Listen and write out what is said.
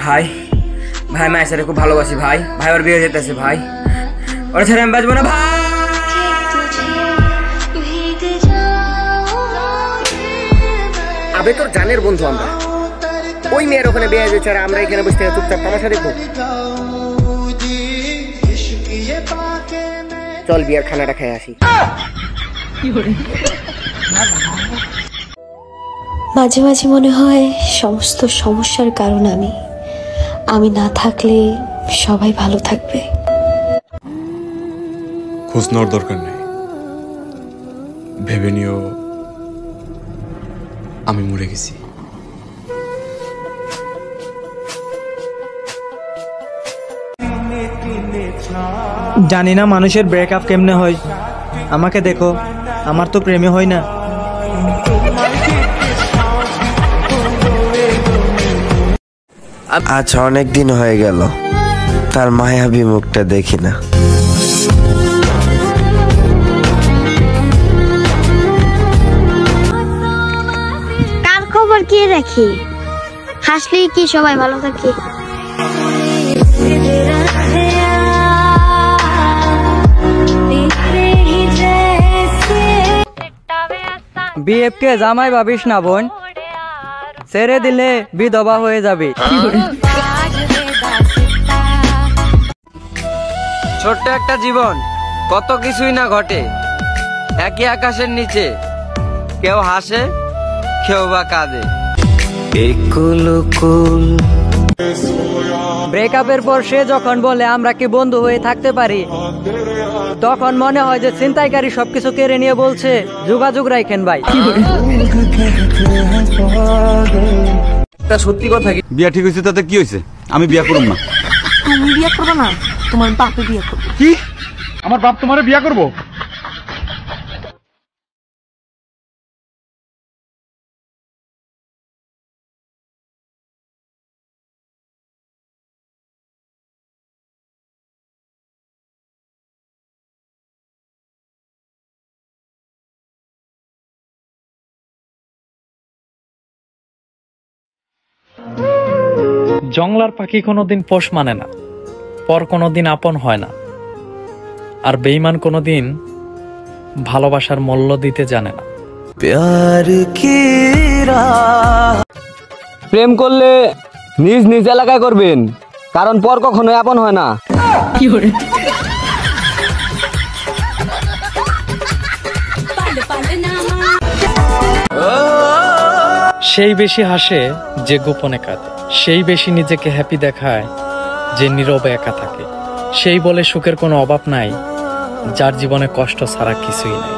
ভাই ভাই মায়ের সাথে খুব ভালোবাসি ভাই, ভাই ওর বিয়ে যেতেছে ভাই, ওর ছেড়ে আমি বাঁচবো না ভাই। আবে তোর জানের বন্ধু আমরা, ওই মেয়ের ওখানে বিয়ে হয়েছে আর আমরা এখানে বসে চুপচাপ তামাশা দেখবো। চল বিয়ার খানাটা খেয়ে আসি। মাঝে মাঝে মনে হয় সমস্ত সমস্যার কারণ আমি না থাকলে সবাই ভালো থাকবে। খোঁজ নেওয়ার দরকার নেই, ভেবে নিও আমি মরে গেছি। জানি না মানুষের ব্রেকআপ কেমনে হয়, আমাকে দেখো, আমার তো প্রেমে হয় না। আজ অনেক দিন হয়ে গেল তার মায়াবী মুখটা দেখি না। কার খবর কে রাখি, হাসলে কি সবাই ভালো থাকে। বিএফ কে জামাই ভাবিস না বোন, ছেড়ে দিলে বিধবা হয়ে যাবে। ছোট্ট একটা জীবন, কত কিছুই না ঘটে একই আকাশের নিচে, কেউ হাসে কেউ বা কাঁদে। ব্রেকআপের পর সে যখন বলে আমরা কি বন্ধু হয়ে থাকতে পারি, তখন মনে হয় যে ছিনতাইকারী সবকিছু কেড়ে নিয়ে বলছে যোগাযোগ রাখেন ভাই। সত্যি কথা কি বিয়া ঠিক হয়েছে, তাতে কি হয়েছে? আমি বিয়া করব না। তুমি বিয়ে করবে না, তোমার বাপে বিয়ে করবে। কি? আমার বাপ তোমারে বিয়া করব? জংলার পাখি কোনোদিন পোষ মানে না, পর কোনোদিন আপন হয় না, আর বেঈমান কোনোদিন ভালোবাসার মূল্য দিতে জানে না। প্রেম করলে নিজ নিজ এলাকায় করবেন, কারণ পর কখনোই আপন হয় না। সেই বেশি হাসে যে গোপনে কাঁদে, সেই বেশি নিজেকে হ্যাপি দেখায় যে নীরবে একা থাকে, সেই বলে সুখের কোনো অভাব নাই যার জীবনে কষ্ট ছাড়া কিছুই নাই।